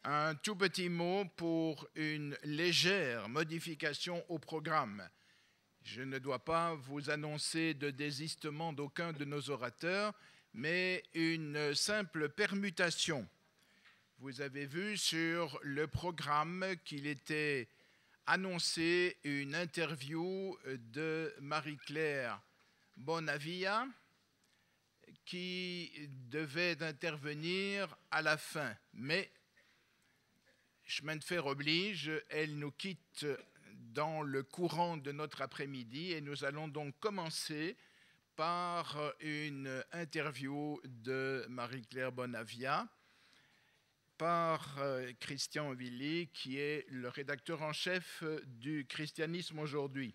Un tout petit mot pour une légère modification au programme. Je ne dois pas vous annoncer de désistement d'aucun de nos orateurs, mais une simple permutation. Vous avez vu sur le programme qu'il était annoncé une interview de Marie-Claire Bonavia qui devait intervenir à la fin. Mais chemin de fer oblige, elle nous quitte dans le courant de notre après-midi et nous allons donc commencer par une interview de Marie-Claire Bonavia par Christian Willy, qui est le rédacteur en chef du Christianisme aujourd'hui.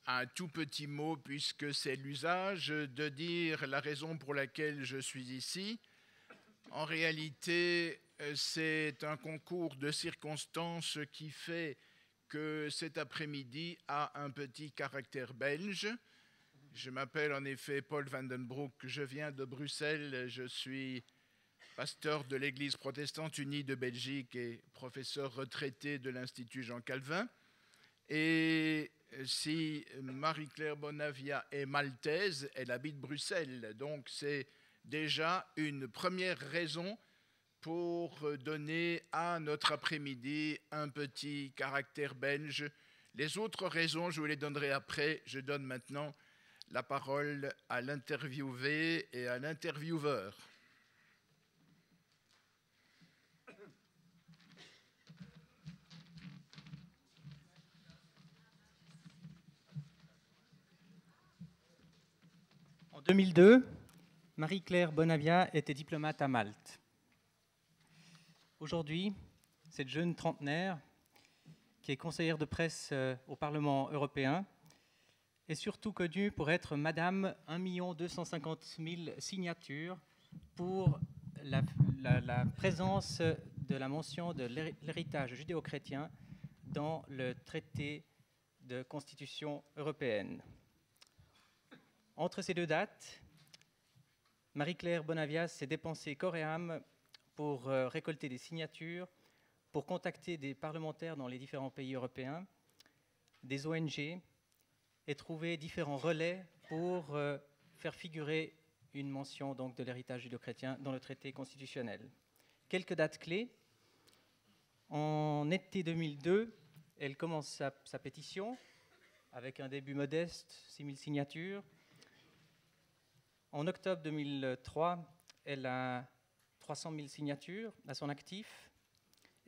Un tout petit mot, puisque c'est l'usage, de dire la raison pour laquelle je suis ici. En réalité, c'est un concours de circonstances qui fait que cet après-midi a un petit caractère belge. Je m'appelle en effet Paul van den Broek, je viens de Bruxelles, je suis pasteur de l'Église protestante unie de Belgique et professeur retraité de l'Institut Jean Calvin. Et si Marie-Claire Bonavia est maltaise, elle habite Bruxelles. Donc c'est déjà une première raison pour donner à notre après-midi un petit caractère belge. Les autres raisons, je vous les donnerai après. Je donne maintenant la parole à l'interviewé et à l'intervieweur. En 2002, Marie-Claire Bonavia était diplomate à Malte. Aujourd'hui, cette jeune trentenaire, qui est conseillère de presse au Parlement européen, est surtout connue pour être Madame 1 250 000 signatures pour la présence de la mention de l'héritage judéo-chrétien dans le traité de constitution européenne. Entre ces deux dates, Marie-Claire Bonavia s'est dépensée corps et âme pour récolter des signatures, pour contacter des parlementaires dans les différents pays européens, des ONG, et trouver différents relais pour faire figurer une mention donc, de l'héritage judéo-chrétien dans le traité constitutionnel. Quelques dates clés. En été 2002, elle commence sa pétition avec un début modeste, 6 000 signatures. En octobre 2003, elle a 300 000 signatures à son actif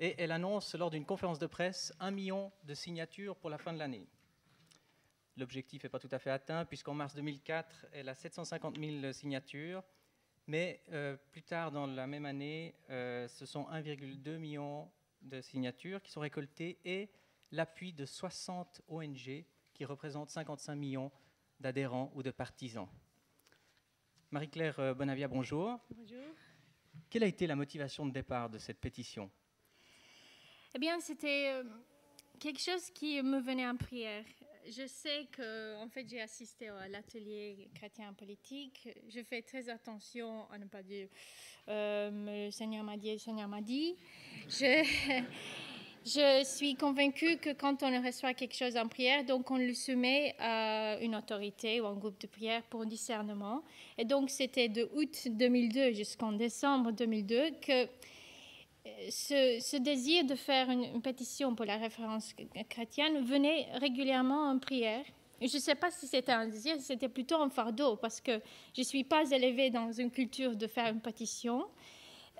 et elle annonce lors d'une conférence de presse 1 million de signatures pour la fin de l'année. L'objectif n'est pas tout à fait atteint puisqu'en mars 2004, elle a 750 000 signatures, mais plus tard dans la même année, ce sont 1,2 million de signatures qui sont récoltées et l'appui de 60 ONG qui représentent 55 millions d'adhérents ou de partisans. Marie-Claire Bonavia, bonjour. Bonjour. Quelle a été la motivation de départ de cette pétition? Eh bien, c'était quelque chose qui me venait en prière. Je sais que, en fait, j'ai assisté à l'atelier chrétien politique. Je fais très attention à ne pas dire le Seigneur m'a dit, le Seigneur m'a dit. Je suis convaincue que quand on reçoit quelque chose en prière, donc on le soumet à une autorité ou un groupe de prière pour un discernement. Et donc, c'était de août 2002 jusqu'en décembre 2002 que ce désir de faire une pétition pour la référence chrétienne venait régulièrement en prière. Je ne sais pas si c'était un désir, c'était plutôt un fardeau, parce que je ne suis pas élevée dans une culture de faire une pétition.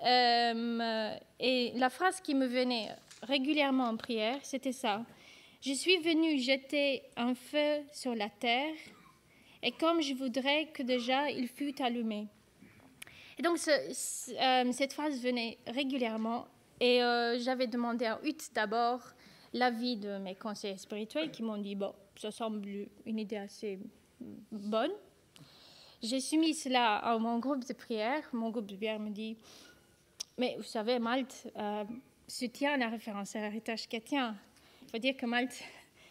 Et la phrase qui me venait régulièrement en prière, c'était ça. Je suis venue jeter un feu sur la terre, et comme je voudrais que déjà il fût allumé. Et donc, cette phrase venait régulièrement et j'avais demandé en août d'abord l'avis de mes conseillers spirituels qui m'ont dit « bon, ça semble une idée assez bonne ». J'ai soumis cela à mon groupe de prière. Mon groupe de prière me dit « mais vous savez, Malte soutient la référence à l'héritage chrétien. Il faut dire que Malte,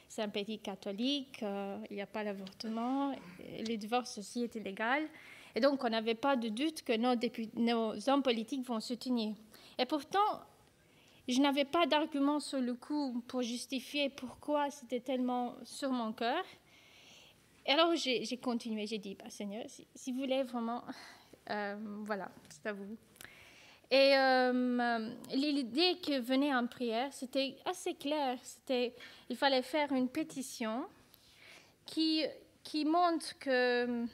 c'est un pays catholique, il n'y a pas l'avortement, le divorce aussi est illégal. Et donc, on n'avait pas de doute que nos hommes politiques vont soutenir. Et pourtant, je n'avais pas d'argument sur le coup pour justifier pourquoi c'était tellement sur mon cœur. Et alors, j'ai continué, j'ai dit, Seigneur, si vous voulez vraiment, voilà, c'est à vous. Et l'idée qui venait en prière, c'était assez clair. Il fallait faire une pétition qui montre que,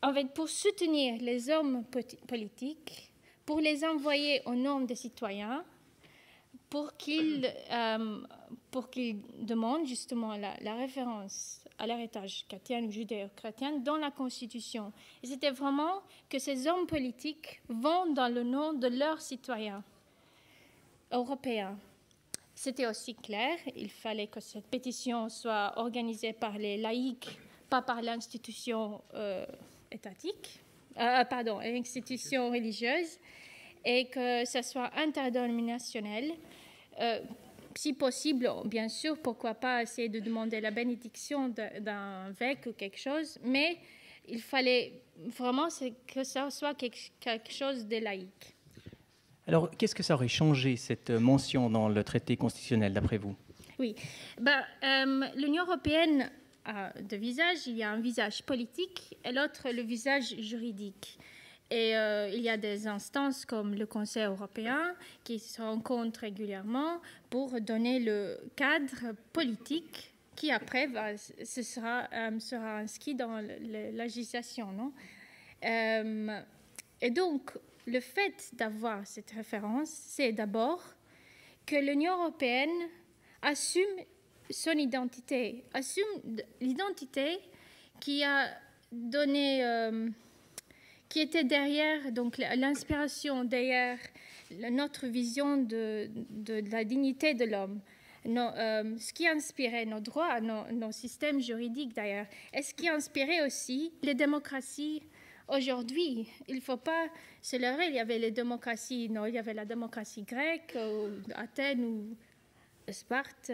en fait, pour soutenir les hommes politiques, pour les envoyer au nom des citoyens, pour qu'ils demandent justement la référence à l'héritage chrétien ou judéo-chrétien dans la Constitution. Et c'était vraiment que ces hommes politiques vont dans le nom de leurs citoyens européens. C'était aussi clair, il fallait que cette pétition soit organisée par les laïcs, pas par l'institution institution religieuse, et que ce soit interdénominationnel. Si possible, bien sûr, pourquoi pas essayer de demander la bénédiction d'un évêque ou quelque chose, mais il fallait vraiment que ça soit quelque chose de laïque. Alors, qu'est-ce que ça aurait changé, cette mention dans le traité constitutionnel, d'après vous? Oui, l'Union européenne a deux visages. Il y a un visage politique et l'autre, le visage juridique. Et il y a des instances comme le Conseil européen qui se rencontrent régulièrement pour donner le cadre politique qui après sera inscrit dans la législation. Non? Et donc, le fait d'avoir cette référence, c'est d'abord que l'Union européenne assume son identité, assume l'identité qui a donné... qui était derrière, donc l'inspiration derrière notre vision de la dignité de l'homme, ce qui inspirait nos droits, nos systèmes juridiques d'ailleurs, et ce qui inspirait aussi les démocraties aujourd'hui. Il ne faut pas se leurrer, il y avait les démocraties, non, il y avait la démocratie grecque, Athènes ou Sparte,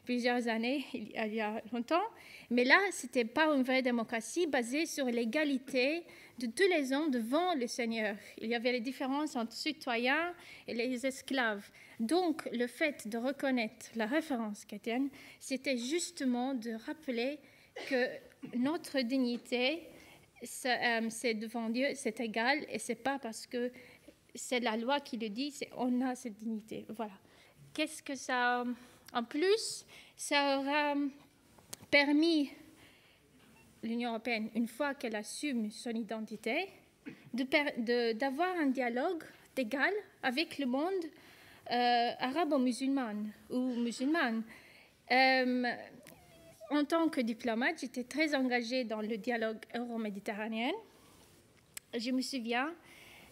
plusieurs années, il y a longtemps. Mais là, ce n'était pas une vraie démocratie basée sur l'égalité de tous les hommes devant le Seigneur. Il y avait les différences entre citoyens et les esclaves. Donc, le fait de reconnaître la référence chrétienne, c'était justement de rappeler que notre dignité, c'est devant Dieu, c'est égal, et ce n'est pas parce que c'est la loi qui le dit, on a cette dignité. Voilà. Qu'est-ce que ça... En plus, ça aura permis l'Union européenne, une fois qu'elle assume son identité, d'avoir un dialogue d'égal avec le monde arabo-musulman ou musulman. En tant que diplomate, j'étais très engagée dans le dialogue euro-méditerranéen. Je me souviens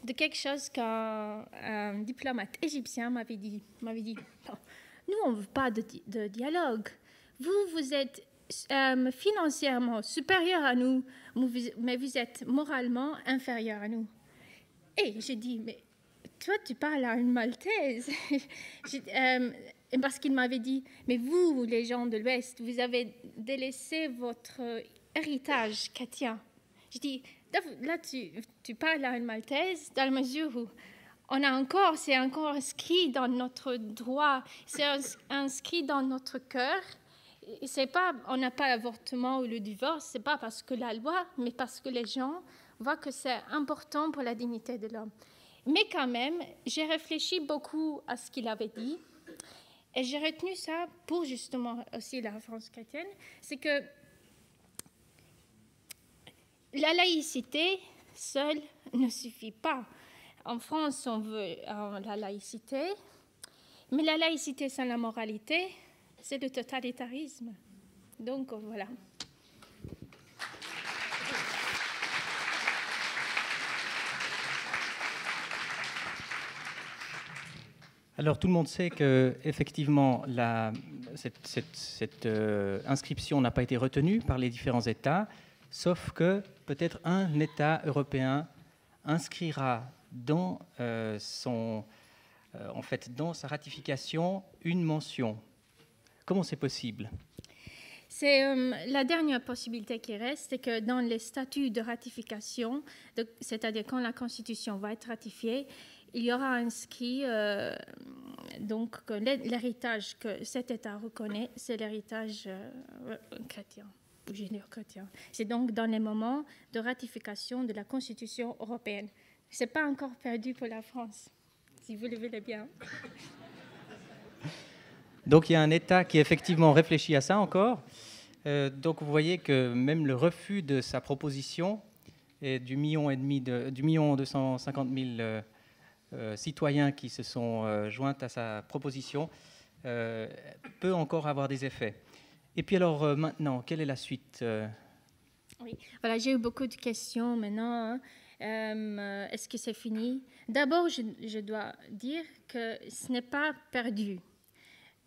de quelque chose qu'un diplomate égyptien m'avait dit. Nous, on ne veut pas de dialogue. Vous êtes financièrement supérieur à nous, mais vous êtes moralement inférieur à nous. Et j'ai dit, mais toi, tu parles à une Maltaise. Parce qu'il m'avait dit, mais vous, les gens de l'Ouest, vous avez délaissé votre héritage chrétien. J'ai dit, là, tu parles à une Maltaise dans la mesure où c'est encore inscrit dans notre droit, c'est inscrit dans notre cœur. C'est pas, on n'a pas l'avortement ou le divorce, c'est pas parce que la loi, mais parce que les gens voient que c'est important pour la dignité de l'homme. Mais quand même, j'ai réfléchi beaucoup à ce qu'il avait dit, et j'ai retenu ça pour justement aussi la référence chrétienne, c'est que la laïcité seule ne suffit pas. En France, on veut la laïcité, mais la laïcité sans la moralité, c'est le totalitarisme. Donc, voilà. Alors, tout le monde sait qu'effectivement, cette inscription n'a pas été retenue par les différents États, sauf que peut-être un État européen inscrira dans dans sa ratification une mention. Comment c'est possible? C'est la dernière possibilité qui reste, c'est que dans les statuts de ratification, c'est-à-dire quand la Constitution va être ratifiée, il y aura inscrit donc que l'héritage que cet État reconnaît, c'est l'héritage chrétien ou judéo-chrétien. C'est donc dans les moments de ratification de la Constitution européenne. Ce n'est pas encore perdu pour la France, si vous le voulez bien. Donc il y a un État qui effectivement réfléchit à ça encore. Donc vous voyez que même le refus de sa proposition et du 1,250,000 citoyens qui se sont joints à sa proposition peut encore avoir des effets. Et puis alors maintenant, quelle est la suite? Oui, voilà, j'ai eu beaucoup de questions maintenant. Est-ce que c'est fini? D'abord, je dois dire que ce n'est pas perdu.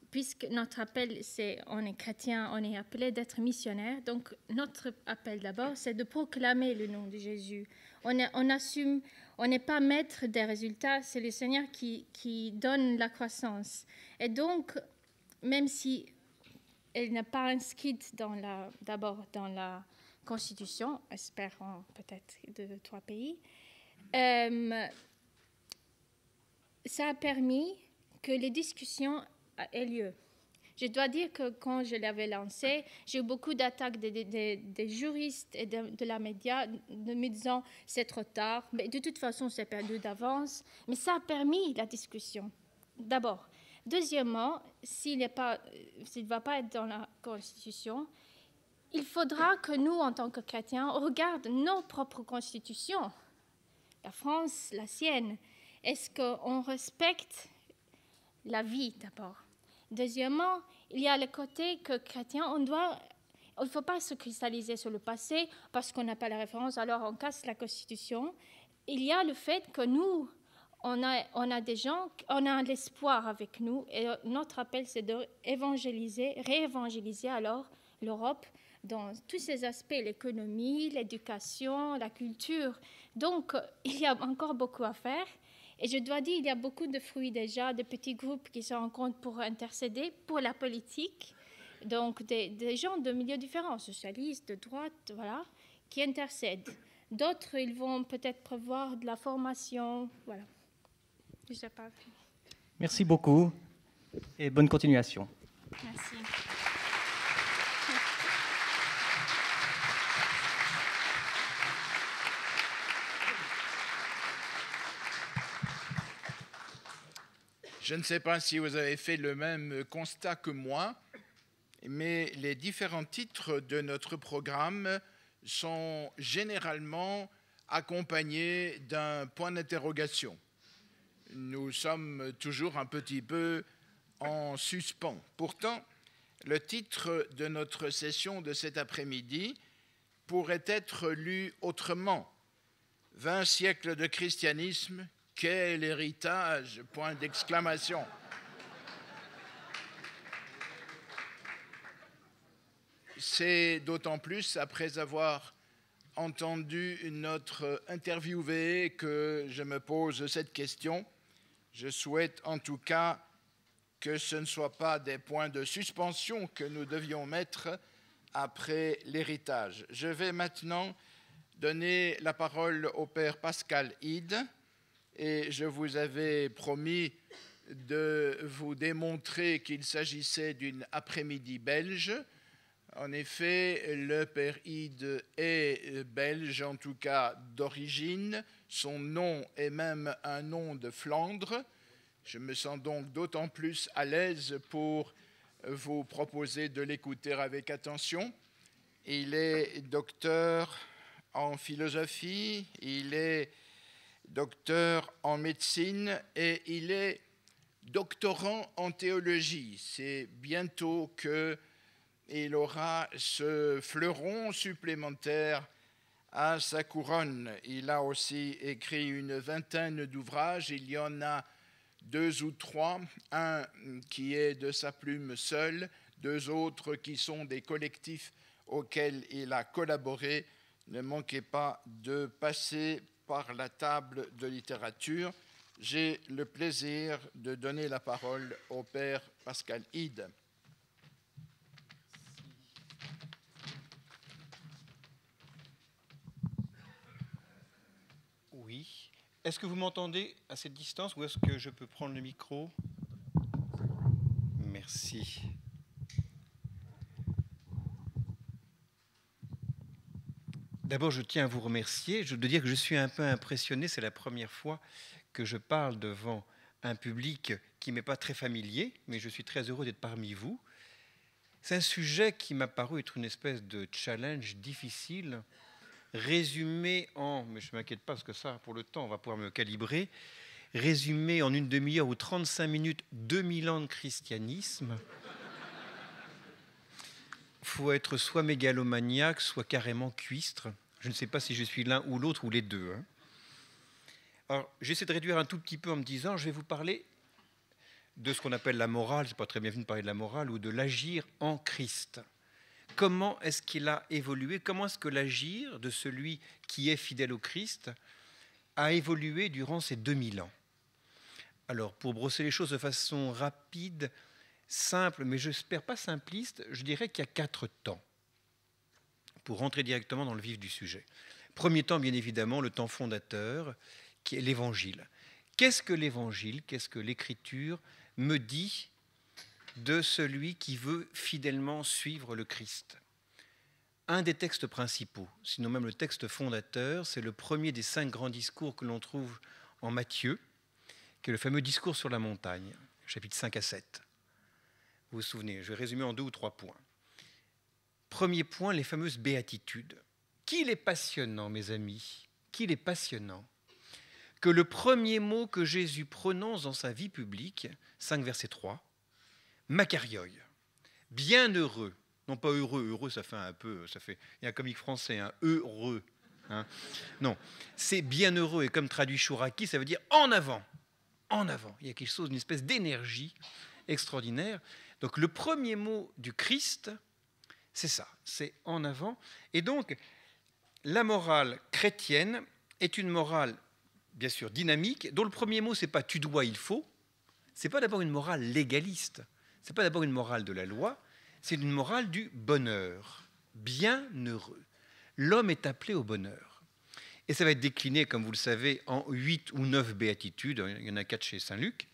Puisque notre appel, on est chrétien, on est appelé d'être missionnaire. Donc, notre appel d'abord, c'est de proclamer le nom de Jésus. On assume, on n'est pas maître des résultats, c'est le Seigneur qui donne la croissance. Et donc, même si elle n'est pas inscrite d'abord dans la Constitution, espérons peut-être de 3 pays, ça a permis que les discussions aient lieu. Je dois dire que quand je l'avais lancé, j'ai eu beaucoup d'attaques des juristes et de la média me disant c'est trop tard, mais de toute façon c'est perdu d'avance. Mais ça a permis la discussion, d'abord. Deuxièmement, s'il ne va pas être dans la Constitution, il faudra que nous, en tant que chrétiens, on regarde nos propres constitutions, la France, la sienne. Est-ce qu'on respecte la vie d'abord? Deuxièmement, il y a le côté que chrétien, il ne faut pas se cristalliser sur le passé parce qu'on n'a pas la référence, alors on casse la Constitution. Il y a le fait que nous, on a des gens, on a l'espoir avec nous et notre appel c'est de réévangéliser alors l'Europe dans tous ces aspects, l'économie, l'éducation, la culture. Donc, il y a encore beaucoup à faire. Et je dois dire, il y a beaucoup de fruits déjà, de petits groupes qui se rencontrent pour intercéder pour la politique. Donc, des gens de milieux différents, socialistes, de droite, voilà, qui intercèdent. D'autres, ils vont peut-être prévoir de la formation, voilà. Je ne sais pas. Merci beaucoup et bonne continuation. Merci. Je ne sais pas si vous avez fait le même constat que moi, mais les différents titres de notre programme sont généralement accompagnés d'un point d'interrogation. Nous sommes toujours un petit peu en suspens. Pourtant, le titre de notre session de cet après-midi pourrait être lu autrement. 20 siècles de christianisme, quel héritage! Point d'exclamation. C'est d'autant plus après avoir entendu notre interviewé que je me pose cette question. Je souhaite en tout cas que ce ne soit pas des points de suspension que nous devions mettre après l'héritage. Je vais maintenant donner la parole au père Pascal Hyde et je vous avais promis de vous démontrer qu'il s'agissait d'une après-midi belge. En effet, le père Hyde est belge, en tout cas d'origine. Son nom est même un nom de Flandre. Je me sens donc d'autant plus à l'aise pour vous proposer de l'écouter avec attention. Il est docteur en philosophie, il est docteur en médecine et il est doctorant en théologie. C'est bientôt qu'il aura ce fleuron supplémentaire à sa couronne. Il a aussi écrit une vingtaine d'ouvrages. Il y en a 2 ou 3, un qui est de sa plume seule, 2 autres qui sont des collectifs auxquels il a collaboré. Ne manquez pas de passer par la table de littérature. J'ai le plaisir de donner la parole au père Pascal Hyde. Oui. Est-ce que vous m'entendez à cette distance ou est-ce que je peux prendre le micro? Merci. D'abord, je tiens à vous remercier. Je dois dire que je suis un peu impressionné. C'est la première fois que je parle devant un public qui ne m'est pas très familier, mais je suis très heureux d'être parmi vous. C'est un sujet qui m'a paru être une espèce de challenge difficile, résumé en, mais je ne m'inquiète pas parce que ça, pour le temps, on va pouvoir me calibrer, résumé en une demi-heure ou 35 minutes, 2000 ans de christianisme. Il faut être soit mégalomaniaque, soit carrément cuistre. Je ne sais pas si je suis l'un ou l'autre ou les deux. Alors, j'essaie de réduire un tout petit peu en me disant, je vais vous parler de ce qu'on appelle la morale, c'est pas très bien vu de parler de la morale, ou de l'agir en Christ. Comment est-ce qu'il a évolué? Comment est-ce que l'agir de celui qui est fidèle au Christ a évolué durant ces 2000 ans? Alors, pour brosser les choses de façon rapide, simple, mais je n'espère pas simpliste, je dirais qu'il y a 4 temps, pour rentrer directement dans le vif du sujet. Premier temps, bien évidemment, le temps fondateur, qui est l'Évangile. Qu'est-ce que l'Évangile? Qu'est-ce que l'Écriture me dit de celui qui veut fidèlement suivre le Christ? Un des textes principaux, sinon même le texte fondateur, c'est le premier des 5 grands discours que l'on trouve en Matthieu, qui est le fameux discours sur la montagne, chapitres 5 à 7. Vous vous souvenez, je vais résumer en 2 ou 3 points. Premier point, les fameuses béatitudes. Qu'il est passionnant, mes amis, qu'il est passionnant que le premier mot que Jésus prononce dans sa vie publique, 5 verset 3, Makarioi, bienheureux, non pas heureux, heureux ça fait un peu, il y a un comique français, hein, heureux, hein. Non, c'est bienheureux, et comme traduit Chouraki, ça veut dire en avant, il y a quelque chose, une espèce d'énergie extraordinaire. Donc le premier mot du Christ, c'est ça, c'est en avant. Et donc, la morale chrétienne est une morale, bien sûr, dynamique, dont le premier mot, ce n'est pas « tu dois, il faut », ce n'est pas d'abord une morale légaliste, ce n'est pas d'abord une morale de la loi, c'est une morale du bonheur, bienheureux. L'homme est appelé au bonheur. Et ça va être décliné, comme vous le savez, en 8 ou 9 béatitudes, il y en a 4 chez Saint-Luc.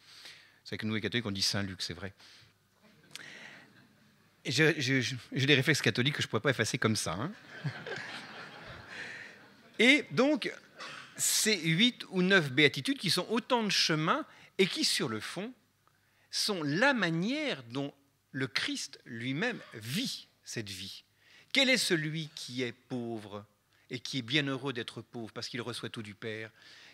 C'est que nous, les catholiques, on dit Saint-Luc, c'est vrai. J'ai des réflexes catholiques que je ne pourrais pas effacer comme ça. Hein. Et donc, ces 8 ou 9 béatitudes qui sont autant de chemins et qui, sur le fond, sont la manière dont le Christ lui-même vit cette vie. Quel est celui qui est pauvre et qui est bien heureux d'être pauvre parce qu'il reçoit tout du Père?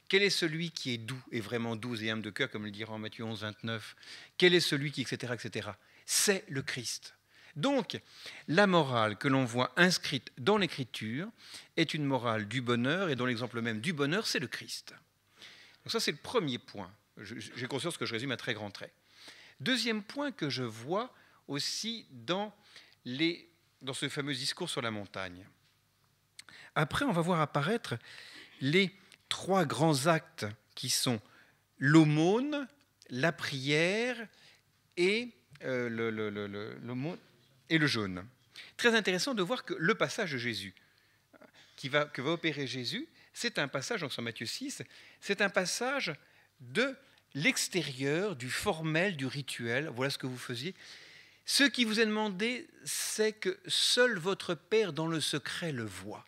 Quel est celui qui est doux et vraiment doux et humble de cœur, comme le dira en Matthieu 11, 29? Quel est celui qui, etc., etc. C'est le Christ. Donc, la morale que l'on voit inscrite dans l'Écriture est une morale du bonheur, et dont l'exemple même du bonheur, c'est le Christ. Donc ça, c'est le premier point. J'ai conscience que je résume à très grands traits. Deuxième point que je vois aussi dans ce fameux discours sur la montagne. Après, on va voir apparaître les 3 grands actes qui sont l'aumône, la prière et l'aumône et le jeûne. Très intéressant de voir que le passage de Jésus, que va opérer Jésus, c'est un passage, donc sur Matthieu 6, c'est un passage de l'extérieur, du formel, du rituel. Voilà ce que vous faisiez. Ce qui vous est demandé, c'est que seul votre Père dans le secret le voit.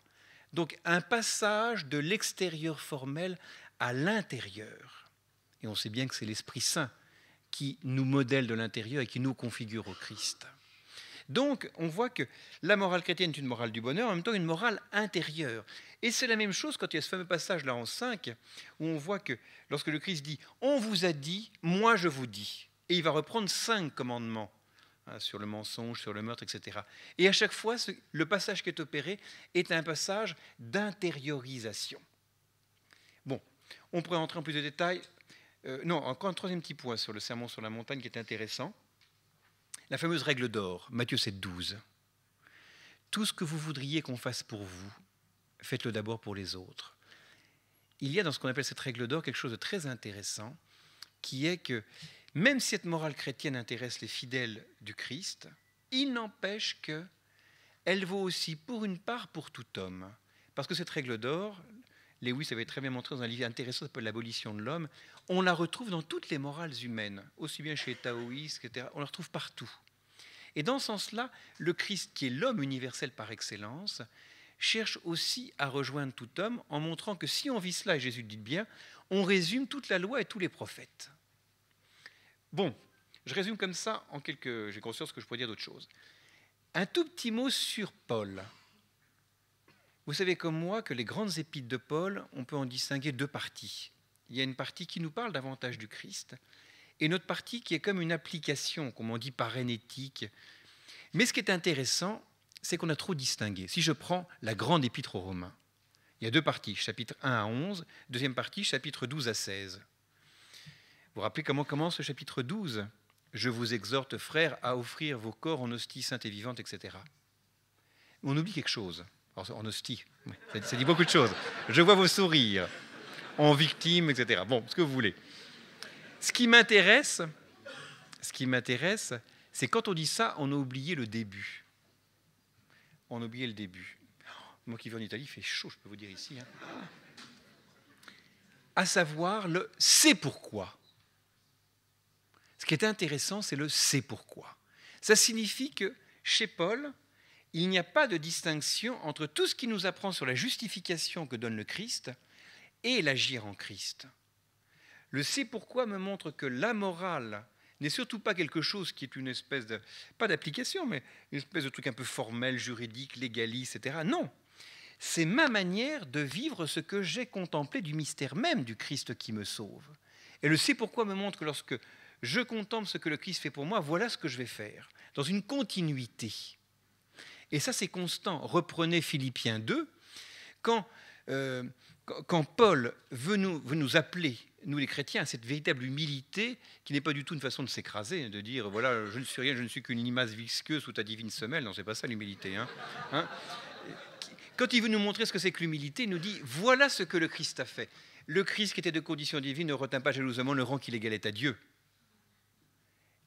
Donc un passage de l'extérieur formel à l'intérieur. Et on sait bien que c'est l'Esprit Saint qui nous modèle de l'intérieur et qui nous configure au Christ. Donc, on voit que la morale chrétienne est une morale du bonheur, en même temps une morale intérieure. Et c'est la même chose quand il y a ce fameux passage-là en 5, où on voit que lorsque le Christ dit « On vous a dit, moi je vous dis », et il va reprendre 5 commandements, hein, sur le mensonge, sur le meurtre, etc. Et à chaque fois, le passage qui est opéré est un passage d'intériorisation. Bon, on pourrait entrer en plus de détails. Non, encore un troisième petit point sur le sermon sur la montagne qui est intéressant. La fameuse règle d'or, Matthieu 7, 12. Tout ce que vous voudriez qu'on fasse pour vous, faites-le d'abord pour les autres. Il y a dans ce qu'on appelle cette règle d'or quelque chose de très intéressant, qui est que même si cette morale chrétienne intéresse les fidèles du Christ, il n'empêche qu'elle vaut aussi pour une part pour tout homme. Parce que cette règle d'or, Lewis avait très bien montré dans un livre intéressant qui s'appelle L'abolition de l'homme, on la retrouve dans toutes les morales humaines, aussi bien chez les taoïstes, etc. On la retrouve partout. Et dans ce sens-là, le Christ, qui est l'homme universel par excellence, cherche aussi à rejoindre tout homme en montrant que si on vit cela, et Jésus le dit bien, on résume toute la loi et tous les prophètes. Bon, je résume comme ça en quelques... J'ai conscience que je pourrais dire d'autres choses. Un tout petit mot sur Paul. Vous savez comme moi que les grandes épîtres de Paul, on peut en distinguer deux parties. Il y a une partie qui nous parle davantage du Christ, et une autre partie qui est comme une application, comme on dit, parénétique. Mais ce qui est intéressant, c'est qu'on a trop distingué. Si je prends la grande épître aux Romains, il y a deux parties, chapitre 1 à 11, deuxième partie, chapitre 12 à 16. Vous vous rappelez comment commence le chapitre 12 ? Je vous exhorte, frères, à offrir vos corps en hostie sainte et vivante, etc. On oublie quelque chose. Alors, en hostie, ça dit beaucoup de choses. Je vois vos sourires, en victime, etc. Bon, ce que vous voulez. Ce qui m'intéresse, c'est quand on dit ça, on a oublié le début. On a oublié le début. Moi qui vais en Italie, il fait chaud, je peux vous dire ici. À savoir le « c'est pourquoi ». Ce qui est intéressant, c'est le « c'est pourquoi ». Ça signifie que chez Paul, il n'y a pas de distinction entre tout ce qui nous apprend sur la justification que donne le Christ et l'agir en Christ. Le « c'est pourquoi » me montre que la morale n'est surtout pas quelque chose qui est une espèce de, pas d'application, mais une espèce de truc un peu formel, juridique, légaliste, etc. Non, c'est ma manière de vivre ce que j'ai contemplé du mystère même du Christ qui me sauve. Et le « c'est pourquoi » me montre que lorsque je contemple ce que le Christ fait pour moi, voilà ce que je vais faire, dans une continuité. Et ça, c'est constant. Reprenez Philippiens 2, quand Paul veut nous appeler, nous les chrétiens, à cette véritable humilité qui n'est pas du tout une façon de s'écraser, de dire, voilà, je ne suis rien, je ne suis qu'une limace visqueuse sous ta divine semelle. Non, c'est pas ça l'humilité. Quand il veut nous montrer ce que c'est que l'humilité, il nous dit, voilà ce que le Christ a fait. Le Christ qui était de condition divine ne retint pas jalousement le rang qu'il égalait à Dieu.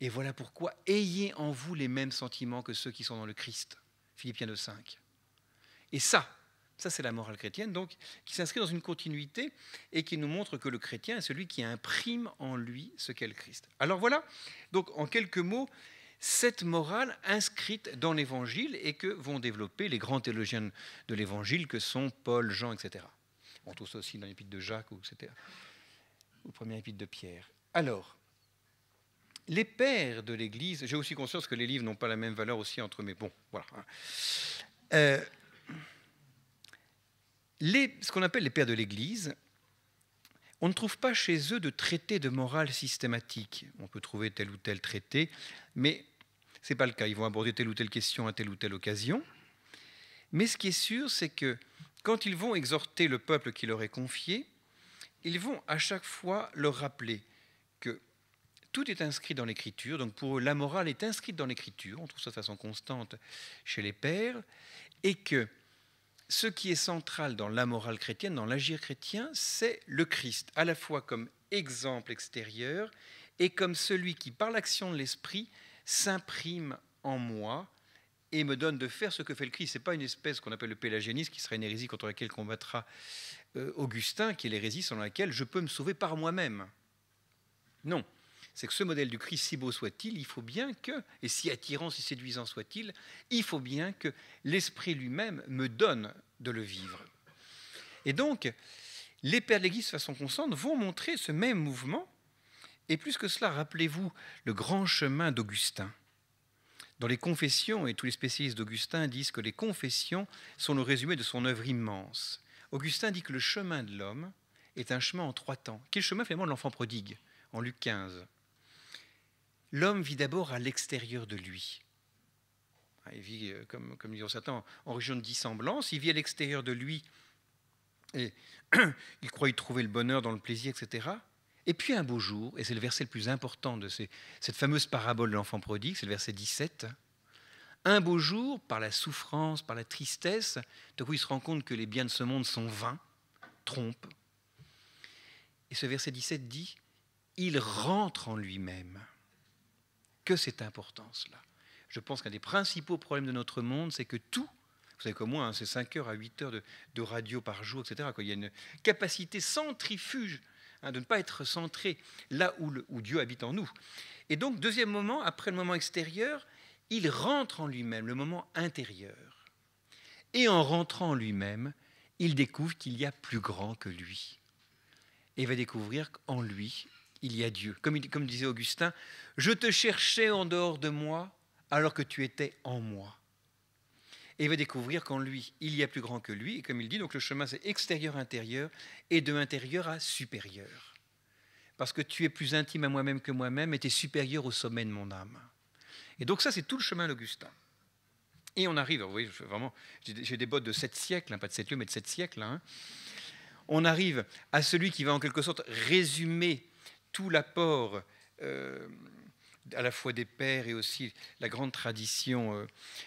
Et voilà pourquoi, ayez en vous les mêmes sentiments que ceux qui sont dans le Christ. Philippiens 2,5. Et ça c'est la morale chrétienne, donc, qui s'inscrit dans une continuité et qui nous montre que le chrétien est celui qui imprime en lui ce qu'est le Christ. Alors voilà, donc en quelques mots, cette morale inscrite dans l'Évangile et que vont développer les grands théologiens de l'Évangile que sont Paul, Jean, etc. On trouve ça aussi dans l'épître de Jacques, etc. Ou premier épître de Pierre. Alors, les pères de l'Église, j'ai aussi conscience que les livres n'ont pas la même valeur aussi entre eux, mais bon, voilà. Ce qu'on appelle les pères de l'Église, on ne trouve pas chez eux de traité de morale systématique. On peut trouver tel ou tel traité, mais ce n'est pas le cas. Ils vont aborder telle ou telle question à telle ou telle occasion. Mais ce qui est sûr, c'est que quand ils vont exhorter le peuple qui leur est confié, ils vont à chaque fois leur rappeler que tout est inscrit dans l'Écriture. Donc pour eux, la morale est inscrite dans l'Écriture. On trouve ça de façon constante chez les pères. Et que ce qui est central dans la morale chrétienne, dans l'agir chrétien, c'est le Christ, à la fois comme exemple extérieur et comme celui qui, par l'action de l'Esprit, s'imprime en moi et me donne de faire ce que fait le Christ. Ce n'est pas une espèce qu'on appelle le pélagianisme, qui serait une hérésie contre laquelle combattra Augustin, qui est l'hérésie selon laquelle je peux me sauver par moi-même. Non. C'est que ce modèle du Christ, si beau soit-il, il faut bien que, et si attirant, si séduisant soit-il, il faut bien que l'Esprit lui-même me donne de le vivre. Et donc, les pères de l'Église, de façon constante, vont montrer ce même mouvement. Et plus que cela, rappelez-vous le grand chemin d'Augustin. Dans les confessions, et tous les spécialistes d'Augustin disent que les confessions sont le résumé de son œuvre immense. Augustin dit que le chemin de l'homme est un chemin en 3 temps, qui est le chemin finalement de l'enfant prodigue, en Luc 15. L'homme vit d'abord à l'extérieur de lui. Il vit, comme disent certains, en région de dissemblance. Il vit à l'extérieur de lui et il croit y trouver le bonheur dans le plaisir, etc. Et puis un beau jour, et c'est le verset le plus important de cette fameuse parabole de l'enfant prodigue, c'est le verset 17. Un beau jour, par la souffrance, par la tristesse, de coup il se rend compte que les biens de ce monde sont vains, trompent. Et ce verset 17 dit, il rentre en lui-même. Que cette importance-là. Je pense qu'un des principaux problèmes de notre monde, c'est que tout Vous savez comme moi, hein, c'est 5 heures à 8 heures de radio par jour, etc. Il y a une capacité centrifuge, hein, de ne pas être centré là où Dieu habite en nous. Et donc, deuxième moment, après le moment extérieur, il rentre en lui-même, le moment intérieur. Et en rentrant en lui-même, il découvre qu'il y a plus grand que lui. Et il va découvrir qu'en lui, il y a Dieu. Comme disait Augustin, « Je te cherchais en dehors de moi alors que tu étais en moi ». Et il va découvrir qu'en lui, il y a plus grand que lui. Et comme il dit, donc le chemin, c'est extérieur-intérieur et de intérieur à supérieur. Parce que tu es plus intime à moi-même que moi-même et tu es supérieur au sommet de mon âme. Et donc ça, c'est tout le chemin d'Augustin. Et on arrive, vous voyez, vraiment, j'ai des bottes de 7 siècles, hein, pas de 7 lieues, mais de 7 siècles. Hein. On arrive à celui qui va en quelque sorte résumer tout l'apport à la fois des pères et aussi la grande tradition,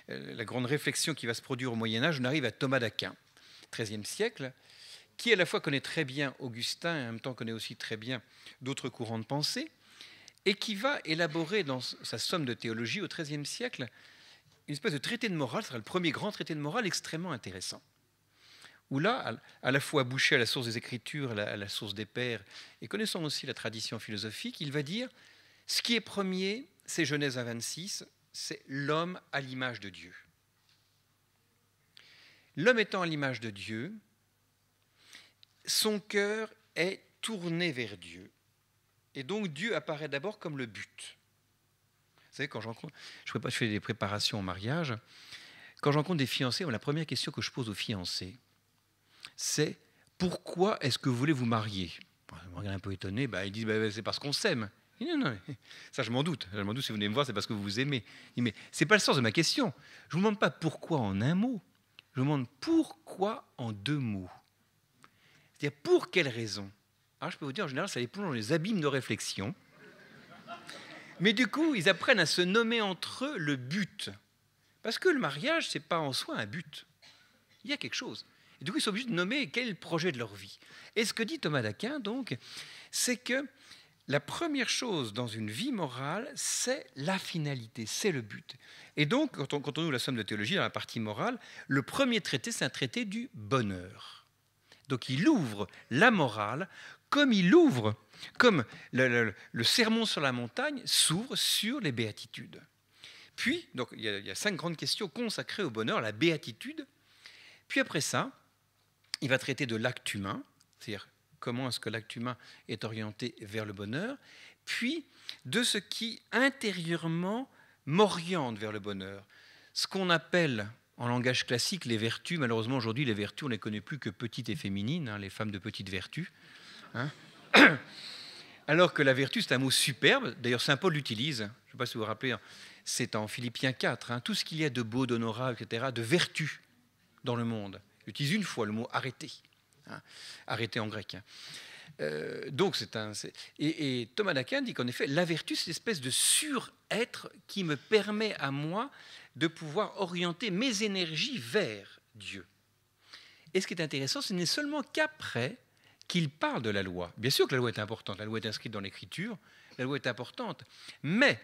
la grande réflexion qui va se produire au Moyen-Âge. On arrive à Thomas d'Aquin, XIIIe siècle, qui à la fois connaît très bien Augustin et en même temps connaît aussi très bien d'autres courants de pensée, et qui va élaborer dans sa somme de théologie au XIIIe siècle une espèce de traité de morale, ce sera le premier grand traité de morale extrêmement intéressant, où là, à la fois bouché à la source des Écritures, à la source des pères, et connaissant aussi la tradition philosophique, il va dire ce qui est premier, c'est Genèse 1,26, c'est l'homme à l'image de Dieu. L'homme étant à l'image de Dieu, son cœur est tourné vers Dieu. Et donc Dieu apparaît d'abord comme le but. Vous savez, quand je fais des préparations au mariage, quand je rencontre des fiancés, la première question que je pose aux fiancés, c'est « Pourquoi est-ce que vous voulez vous marier ?» Ils me regardent un peu étonnés, ils disent « C'est parce qu'on s'aime. » Non, ça je m'en doute. Si vous venez me voir, c'est parce que vous vous aimez. Mais ce n'est pas le sens de ma question. Je ne vous demande pas pourquoi en un mot. Je vous demande pourquoi en 2 mots. C'est-à-dire pour quelle raison. Alors je peux vous dire, en général, ça les plonge dans les abîmes de réflexion. Mais du coup, ils apprennent à se nommer entre eux le but. Parce que le mariage, ce n'est pas en soi un but. Il y a quelque chose. Et du coup, ils sont obligés de nommer quel est le projet de leur vie. Et ce que dit Thomas d'Aquin, donc, c'est que la première chose dans une vie morale, c'est la finalité, c'est le but. Et donc, quand on ouvre la somme de théologie dans la partie morale, le premier traité, c'est un traité du bonheur. Donc il ouvre la morale comme le sermon sur la montagne s'ouvre sur les béatitudes. Puis, donc, il y a 5 grandes questions consacrées au bonheur, la béatitude. Puis après ça, il va traiter de l'acte humain, c'est-à-dire comment est-ce que l'acte humain est orienté vers le bonheur, puis de ce qui intérieurement m'oriente vers le bonheur. Ce qu'on appelle, en langage classique, les vertus. Malheureusement, aujourd'hui, les vertus, on ne les connaît plus que petites et féminines, hein, les femmes de petite vertu. Hein. Alors que la vertu, c'est un mot superbe. D'ailleurs, saint Paul l'utilise. Je ne sais pas si vous vous rappelez, c'est en Philippiens 4. Hein, tout ce qu'il y a de beau, d'honorable, etc., de vertu dans le monde. Il utilise une fois le mot arrêté. Hein, arrêté en grec. Hein. Donc et Thomas d'Aquin dit qu'en effet, la vertu, c'est une espèce de sur-être qui me permet à moi de pouvoir orienter mes énergies vers Dieu. Et ce qui est intéressant, ce n'est seulement qu'après qu'il parle de la loi. Bien sûr que la loi est importante, la loi est inscrite dans l'Écriture, la loi est importante, mais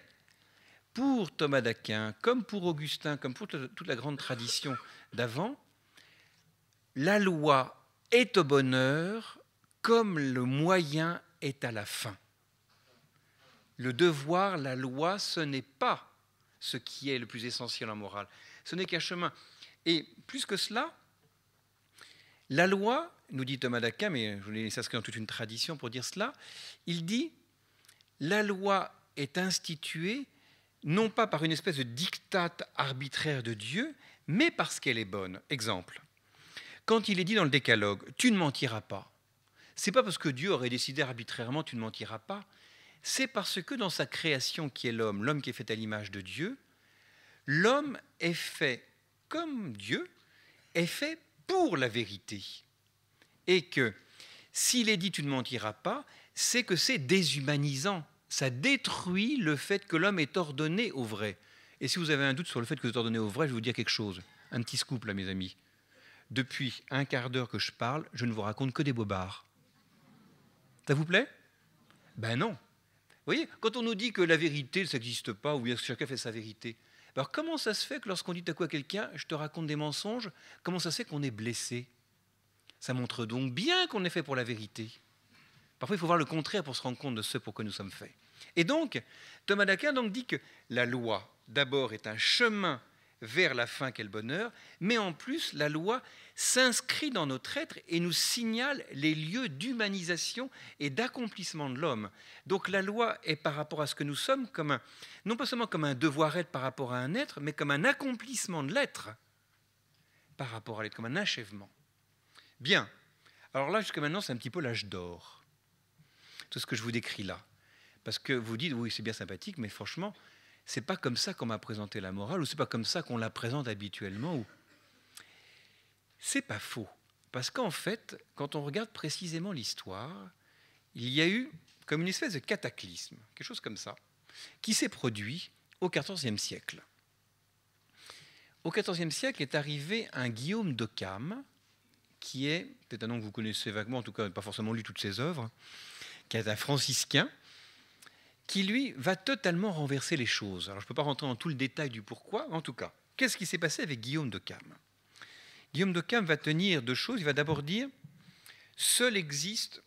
pour Thomas d'Aquin, comme pour Augustin, comme pour toute la grande tradition d'avant, la loi est au bonheur comme le moyen est à la fin. Le devoir, la loi, ce n'est pas ce qui est le plus essentiel en morale. Ce n'est qu'un chemin. Et plus que cela, la loi, nous dit Thomas d'Aquin, mais je voulais s'inscrire dans toute une tradition pour dire cela, il dit « La loi est instituée non pas par une espèce de diktat arbitraire de Dieu, mais parce qu'elle est bonne. » Exemple. Quand il est dit dans le Décalogue, tu ne mentiras pas, ce n'est pas parce que Dieu aurait décidé arbitrairement, tu ne mentiras pas, c'est parce que dans sa création qui est l'homme qui est fait à l'image de Dieu, l'homme est fait comme Dieu, est fait pour la vérité. Et que s'il est dit tu ne mentiras pas, c'est que c'est déshumanisant, ça détruit le fait que l'homme est ordonné au vrai. Et si vous avez un doute sur le fait que vous êtes ordonné au vrai, je vais vous dire quelque chose, un petit scoop là mes amis. Depuis un quart d'heure que je parle, je ne vous raconte que des bobards. Ça vous plaît? Ben non. Vous voyez, quand on nous dit que la vérité, ça n'existe pas, ou bien que chacun fait sa vérité, Alors comment ça se fait que lorsqu'on dit à quoi quelqu'un « je te raconte des mensonges », comment ça se fait qu'on est blessé? Ça montre donc bien qu'on est fait pour la vérité. Parfois, il faut voir le contraire pour se rendre compte de ce pour quoi nous sommes faits. Et donc, Thomas d'Aquin donc dit que la loi, d'abord, est un chemin vers la fin qu'est le bonheur, mais en plus, la loi s'inscrit dans notre être et nous signale les lieux d'humanisation et d'accomplissement de l'homme. Donc la loi est par rapport à ce que nous sommes, comme non pas seulement comme un devoir-être par rapport à un être, mais comme un accomplissement de l'être par rapport à l'être, comme un achèvement. Bien, alors là, jusqu'à maintenant, c'est un petit peu l'âge d'or, tout ce que je vous décris là. Parce que vous dites, oui, c'est bien sympathique, mais franchement, c'est pas comme ça qu'on m'a présenté la morale, ou c'est pas comme ça qu'on la présente habituellement. Ou... C'est pas faux. Parce qu'en fait, quand on regarde précisément l'histoire, il y a eu comme une espèce de cataclysme, quelque chose comme ça, qui s'est produit au XIVe siècle. Au XIVe siècle est arrivé un Guillaume d'Occam, qui est, peut-être un nom que vous connaissez vaguement, en tout cas pas forcément lu toutes ses œuvres, qui est un franciscain, qui, lui, va totalement renverser les choses. Alors, je ne peux pas rentrer dans tout le détail du pourquoi, mais en tout cas, qu'est-ce qui s'est passé avec Guillaume d'Occam? Guillaume d'Occam va tenir deux choses. Il va d'abord dire « Seuls existent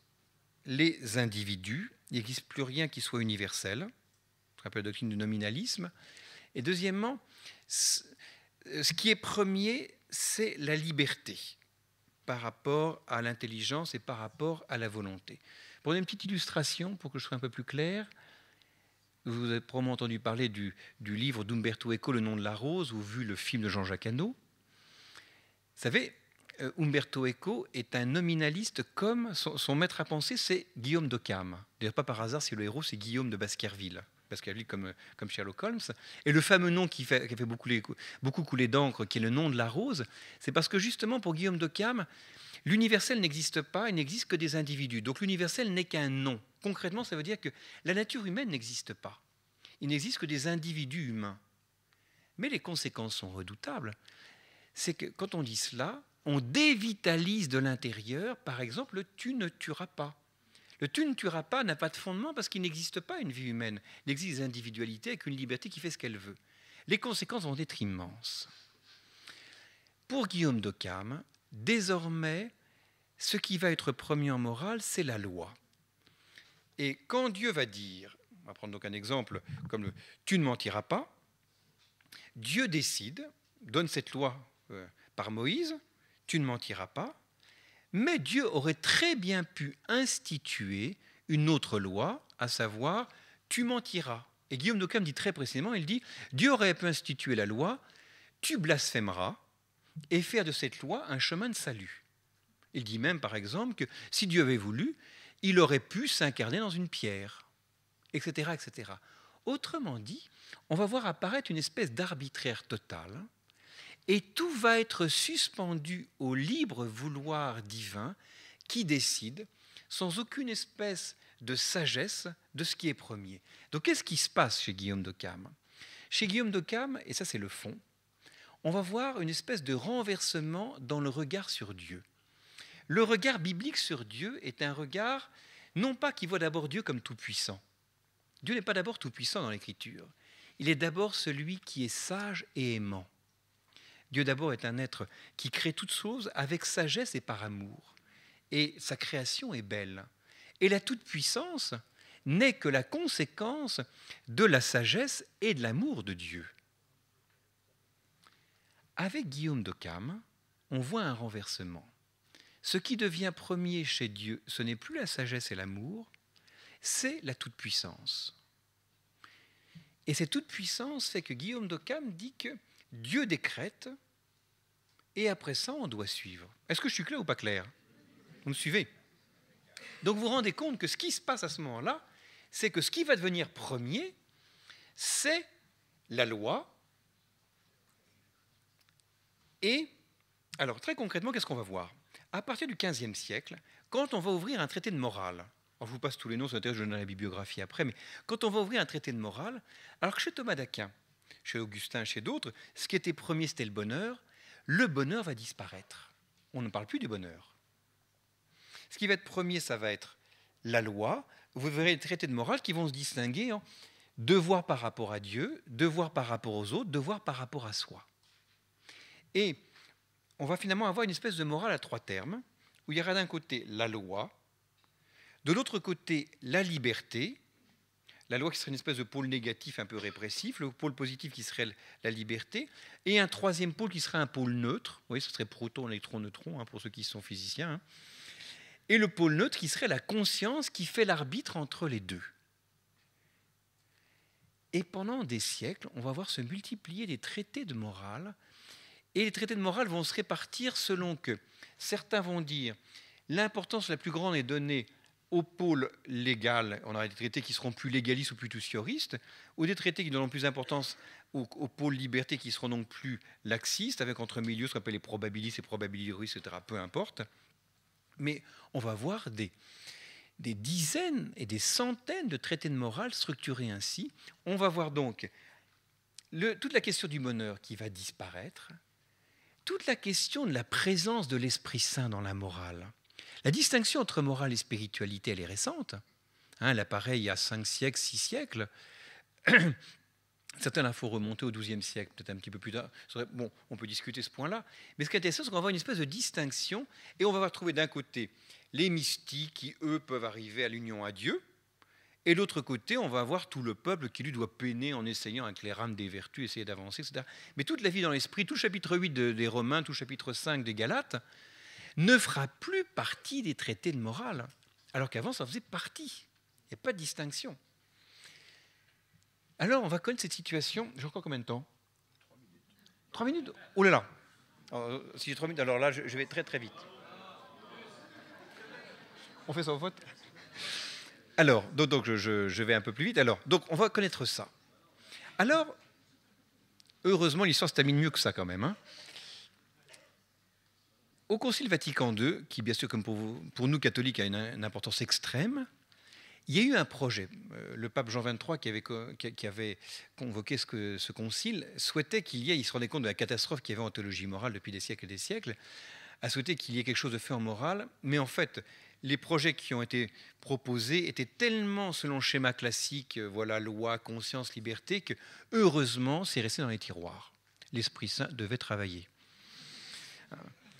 les individus, il n'existe plus rien qui soit universel », ce qu'on appelle la doctrine du nominalisme. Et deuxièmement, ce qui est premier, c'est la liberté par rapport à l'intelligence et par rapport à la volonté. Pour une petite illustration, pour que je sois un peu plus clair, vous avez probablement entendu parler du livre d'Umberto Eco, Le nom de la rose, ou vu le film de Jean-Jacques Hano. Vous savez, Umberto Eco est un nominaliste comme son maître à penser, c'est Guillaume d'Occam. D'ailleurs, pas par hasard si le héros, c'est Guillaume de Baskerville. Baskerville comme Sherlock Holmes. Et le fameux nom qui a fait beaucoup couler d'encre, qui est le nom de la rose, c'est parce que justement, pour Guillaume d'Occam, l'universel n'existe pas, il n'existe que des individus. Donc l'universel n'est qu'un nom. Concrètement, ça veut dire que la nature humaine n'existe pas. Il n'existe que des individus humains. Mais les conséquences sont redoutables. C'est que quand on dit cela, on dévitalise de l'intérieur, par exemple, le « tu ne tueras pas ». Le « tu ne tueras pas » n'a pas de fondement parce qu'il n'existe pas une vie humaine. Il existe des individualités avec une liberté qui fait ce qu'elle veut. Les conséquences vont être immenses. Pour Guillaume d'Occam, désormais, ce qui va être premier en morale, c'est la loi. Et quand Dieu va dire, on va prendre donc un exemple comme le « tu ne mentiras pas », Dieu décide, donne cette loi par Moïse, « tu ne mentiras pas », mais Dieu aurait très bien pu instituer une autre loi, à savoir « tu mentiras ». Et Guillaume d'Occam dit très précisément, il dit « Dieu aurait pu instituer la loi « tu blasphémeras » et faire de cette loi un chemin de salut ». Il dit même, par exemple, que si Dieu avait voulu, il aurait pu s'incarner dans une pierre, etc., etc. Autrement dit, on va voir apparaître une espèce d'arbitraire total, et tout va être suspendu au libre vouloir divin qui décide, sans aucune espèce de sagesse, de ce qui est premier. Donc, qu'est-ce qui se passe chez Guillaume d'Occam? Chez Guillaume d'Occam, et ça c'est le fond, on va voir une espèce de renversement dans le regard sur Dieu. Le regard biblique sur Dieu est un regard, non pas qui voit d'abord Dieu comme tout-puissant. Dieu n'est pas d'abord tout-puissant dans l'Écriture. Il est d'abord celui qui est sage et aimant. Dieu d'abord est un être qui crée toutes choses avec sagesse et par amour. Et sa création est belle. Et la toute-puissance n'est que la conséquence de la sagesse et de l'amour de Dieu. Avec Guillaume d'Occam, on voit un renversement. Ce qui devient premier chez Dieu, ce n'est plus la sagesse et l'amour, c'est la toute-puissance. Et cette toute-puissance fait que Guillaume d'Occam dit que Dieu décrète et après ça, on doit suivre. Est-ce que je suis clair ou pas clair? Vous me suivez? Donc vous vous rendez compte que ce qui se passe à ce moment-là, c'est que ce qui va devenir premier, c'est la loi. Et alors très concrètement, qu'est-ce qu'on va voir? À partir du XVe siècle, quand on va ouvrir un traité de morale, alors je vous passe tous les noms, ça intéresse, je donnerai la bibliographie après, mais quand on va ouvrir un traité de morale, alors que chez Thomas d'Aquin, chez Augustin, chez d'autres, ce qui était premier, c'était le bonheur va disparaître. On ne parle plus du bonheur. Ce qui va être premier, ça va être la loi. Vous verrez les traités de morale qui vont se distinguer en devoir par rapport à Dieu, devoir par rapport aux autres, devoir par rapport à soi. Et on va finalement avoir une espèce de morale à 3 termes, où il y aura d'un côté la loi, de l'autre côté la liberté, la loi qui serait une espèce de pôle négatif un peu répressif, le pôle positif qui serait la liberté, et un troisième pôle qui serait un pôle neutre, vous voyez, ce serait proton, électron, neutron, pour ceux qui sont physiciens, et le pôle neutre qui serait la conscience qui fait l'arbitre entre les deux. Et pendant des siècles, on va voir se multiplier des traités de morale, et les traités de morale vont se répartir selon que certains vont dire l'importance la plus grande est donnée au pôle légal, on aura des traités qui seront plus légalistes ou plus toucioristes, ou des traités qui donneront plus d'importance au pôle liberté qui seront donc plus laxistes, avec entre milieux ce qu'on appelle les probabilistes et probabilistes, etc., peu importe. Mais on va voir des dizaines et des centaines de traités de morale structurés ainsi. On va voir donc toute la question du bonheur qui va disparaître, toute la question de la présence de l'Esprit Saint dans la morale. La distinction entre morale et spiritualité, elle est récente. Elle apparaît il y a 5 siècles, 6 siècles. Certains la font remonter au XIIe siècle, peut-être un petit peu plus tard. Bon, on peut discuter ce point-là. Mais ce qui est intéressant, c'est qu'on va avoir une espèce de distinction et on va retrouver d'un côté les mystiques qui, eux, peuvent arriver à l'union à Dieu. Et de l'autre côté, on va avoir tout le peuple qui, lui, doit peiner en essayant avec les rames des vertus, essayer d'avancer, etc. Mais toute la vie dans l'esprit, tout le chapitre 8 des Romains, tout le chapitre 5 des Galates, ne fera plus partie des traités de morale, alors qu'avant, ça faisait partie. Il n'y a pas de distinction. Alors, on va connaître cette situation. J'ai encore combien de temps ? 3 minutes ? Oh là là. Alors, si j'ai 3 minutes, alors là, je vais très très vite. On fait ça au vote ? Alors, donc je vais un peu plus vite. Alors, donc, on va connaître ça. Alors, heureusement, l'histoire se termine mieux que ça quand même. Au Concile Vatican II, qui bien sûr, comme pour nous catholiques, a une importance extrême, il y a eu un projet. Le pape Jean XXIII, qui avait convoqué ce concile, souhaitait il se rendait compte de la catastrophe qu'il y avait en théologie morale depuis des siècles et des siècles, a souhaité qu'il y ait quelque chose de fait en morale, mais en fait, les projets qui ont été proposés étaient tellement selon le schéma classique, voilà, loi, conscience, liberté, que heureusement, c'est resté dans les tiroirs. L'Esprit Saint devait travailler.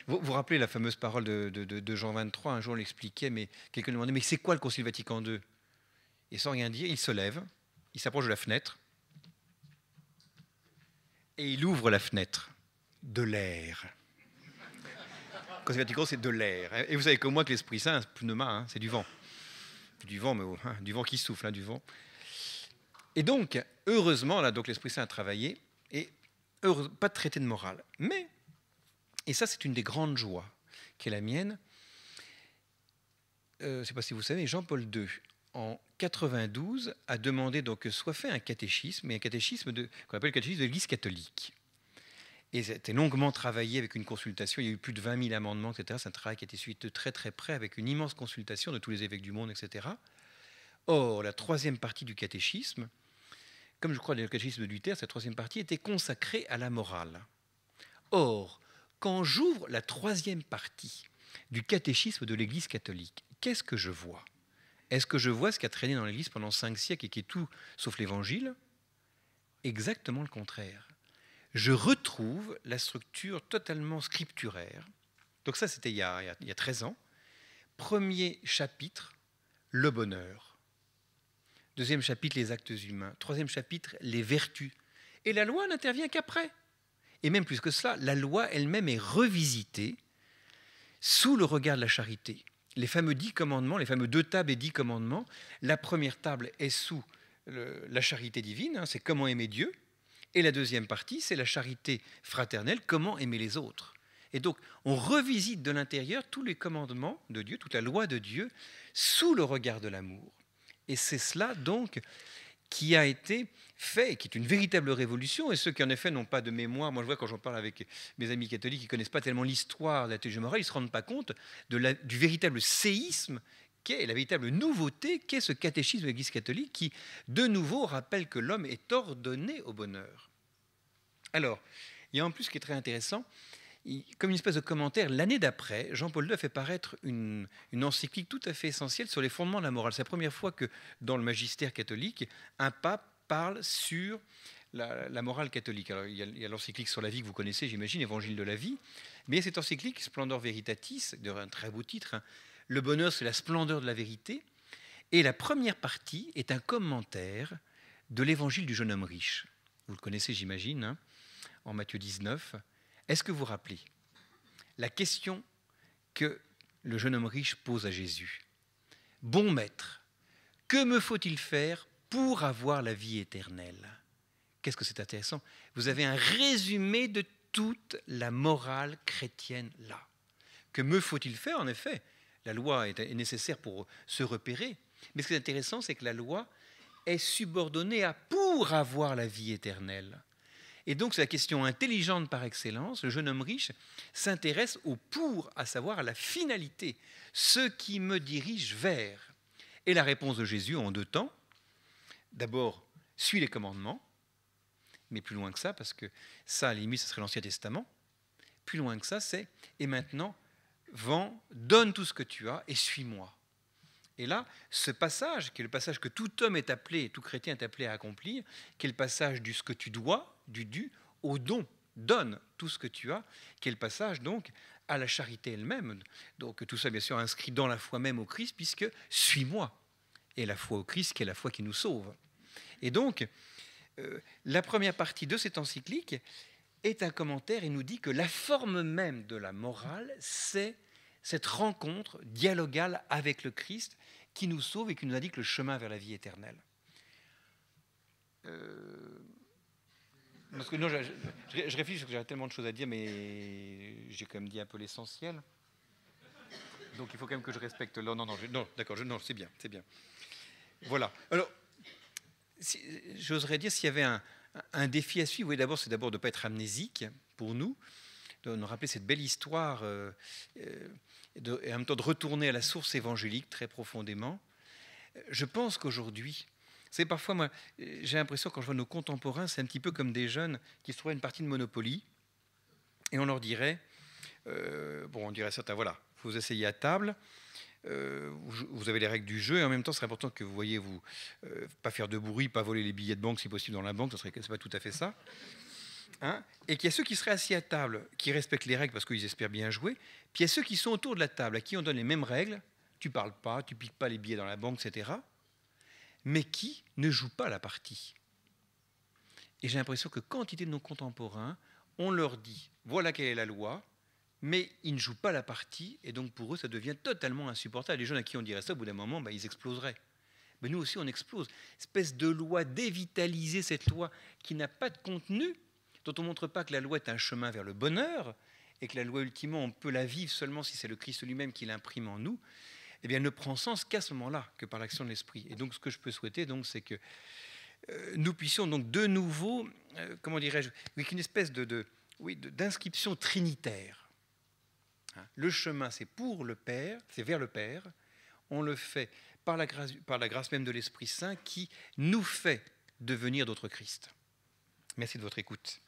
Vous vous rappelez la fameuse parole de Jean XXIII, un jour on l'expliquait, mais quelqu'un demandait, mais c'est quoi le Concile Vatican II ? Et sans rien dire, il se lève, il s'approche de la fenêtre, et il ouvre la fenêtre de l'air. Le Concile Vatican II, c'est de l'air. Et vous savez comme moi que l'Esprit Saint, c'est pneuma, c'est du vent. Du vent, mais du vent qui souffle, du vent. Et donc, heureusement, là, donc l'Esprit Saint a travaillé, et pas de traité de morale. Mais, et ça c'est une des grandes joies qui est la mienne, je ne sais pas si vous savez, Jean-Paul II, en 92, a demandé donc que soit fait un catéchisme, et un catéchisme qu'on appelle le catéchisme de l'Église catholique. Et c'était longuement travaillé avec une consultation, il y a eu plus de 20 000 amendements, etc. C'est un travail qui a été suivi de très très près, avec une immense consultation de tous les évêques du monde, etc. Or, la 3e partie du catéchisme, comme je crois le catéchisme de Luther, cette 3e partie était consacrée à la morale. Or, quand j'ouvre la 3e partie du catéchisme de l'Église catholique, qu'est-ce que je vois ? Est-ce que je vois ce qui a traîné dans l'Église pendant 5 siècles et qui est tout sauf l'Évangile ? Exactement le contraire. Je retrouve la structure totalement scripturaire. Donc ça, c'était il y a 13 ans. 1er chapitre, le bonheur. 2e chapitre, les actes humains. 3e chapitre, les vertus. Et la loi n'intervient qu'après. Et même plus que cela, la loi elle-même est revisitée sous le regard de la charité. Les fameux 10 commandements, les fameux 2 tables et 10 commandements, la première table est sous la charité divine, c'est comment aimer Dieu, et la 2e partie, c'est la charité fraternelle, comment aimer les autres. Et donc, on revisite de l'intérieur tous les commandements de Dieu, toute la loi de Dieu, sous le regard de l'amour. Et c'est cela, donc, qui a été fait, et qui est une véritable révolution, et ceux qui en effet n'ont pas de mémoire, moi je vois quand j'en parle avec mes amis catholiques qui ne connaissent pas tellement l'histoire de la théologie morale, ils ne se rendent pas compte du véritable séisme qu'est, la véritable nouveauté qu'est ce catéchisme de l'Église catholique qui, de nouveau, rappelle que l'homme est ordonné au bonheur. Alors, il y a en plus ce qui est très intéressant, comme une espèce de commentaire, l'année d'après, Jean-Paul II a fait paraître une encyclique tout à fait essentielle sur les fondements de la morale. C'est la première fois que, dans le magistère catholique, un pape parle sur la morale catholique. Alors, il y a l'encyclique sur la vie que vous connaissez, j'imagine, Évangile de la vie. Mais il y a cette encyclique, Splendor Veritatis, un très beau titre. Hein. Le bonheur, c'est la splendeur de la vérité. Et la première partie est un commentaire de l'Évangile du jeune homme riche. Vous le connaissez, j'imagine, hein, en Matthieu 19. Est-ce que vous vous rappelez la question que le jeune homme riche pose à Jésus? Bon maître, que me faut-il faire pour avoir la vie éternelle? Qu'est-ce que c'est intéressant? Vous avez un résumé de toute la morale chrétienne là. Que me faut-il faire? En effet, la loi est nécessaire pour se repérer. Mais ce qui est intéressant, c'est que la loi est subordonnée à pour avoir la vie éternelle. Et donc, c'est la question intelligente par excellence. Le jeune homme riche s'intéresse au pour, à savoir à la finalité, ce qui me dirige vers. Et la réponse de Jésus en 2 temps. D'abord, suis les commandements, mais plus loin que ça, parce que ça, à la limite, ce serait l'Ancien Testament. Plus loin que ça, c'est « et maintenant, vends, donne tout ce que tu as et suis-moi ». Et là, ce passage, qui est le passage que tout homme est appelé, tout chrétien est appelé à accomplir, qui est le passage du ce que tu dois, du dû, au don, donne tout ce que tu as, qui est le passage donc à la charité elle-même. Donc tout ça, bien sûr, inscrit dans la foi même au Christ, puisque « suis-moi ». Et la foi au Christ, qui est la foi qui nous sauve. Et donc, la première partie de cette encyclique est un commentaire et nous dit que la forme même de la morale, c'est cette rencontre dialogale avec le Christ qui nous sauve et qui nous indique le chemin vers la vie éternelle. Parce que non, je réfléchis parce que j'ai tellement de choses à dire, mais j'ai quand même dit un peu l'essentiel. Donc il faut quand même que je respecte. Non, d'accord, non, c'est bien, c'est bien. Voilà. Alors, j'oserais dire s'il y avait un défi à suivre. Oui, d'abord, c'est d'abord de ne pas être amnésique pour nous, de nous rappeler cette belle histoire et en même temps de retourner à la source évangélique très profondément. Je pense qu'aujourd'hui, c'est parfois, moi, j'ai l'impression quand je vois nos contemporains, c'est un petit peu comme des jeunes qui se trouvaient une partie de Monopoly et on leur dirait, on dirait à certains, voilà, vous asseyez à table, vous avez les règles du jeu et en même temps, c'est important que vous voyez, pas faire de bruit, pas voler les billets de banque si possible dans la banque, c'est pas tout à fait ça. Hein, et qu'il y a ceux qui seraient assis à table, qui respectent les règles parce qu'ils espèrent bien jouer, puis il y a ceux qui sont autour de la table, à qui on donne les mêmes règles, tu parles pas, tu piques pas les billets dans la banque, etc., mais qui ne jouent pas la partie. Et j'ai l'impression que quantité de nos contemporains, on leur dit, voilà quelle est la loi, mais ils ne jouent pas la partie, et donc pour eux, ça devient totalement insupportable. Les jeunes à qui on dirait ça, au bout d'un moment, ils exploseraient. Mais nous aussi, on explose. Espèce de loi dévitalisée, cette loi qui n'a pas de contenu, dont on ne montre pas que la loi est un chemin vers le bonheur, et que la loi, ultimement, on peut la vivre seulement si c'est le Christ lui-même qui l'imprime en nous, eh bien, elle ne prend sens qu'à ce moment-là, que par l'action de l'Esprit. Et donc, ce que je peux souhaiter, donc, c'est que nous puissions donc de nouveau, comment dirais-je, une espèce d'inscription trinitaire. Hein, le chemin, c'est pour le Père, c'est vers le Père. On le fait par la grâce même de l'Esprit Saint qui nous fait devenir d'autres Christ. Merci de votre écoute.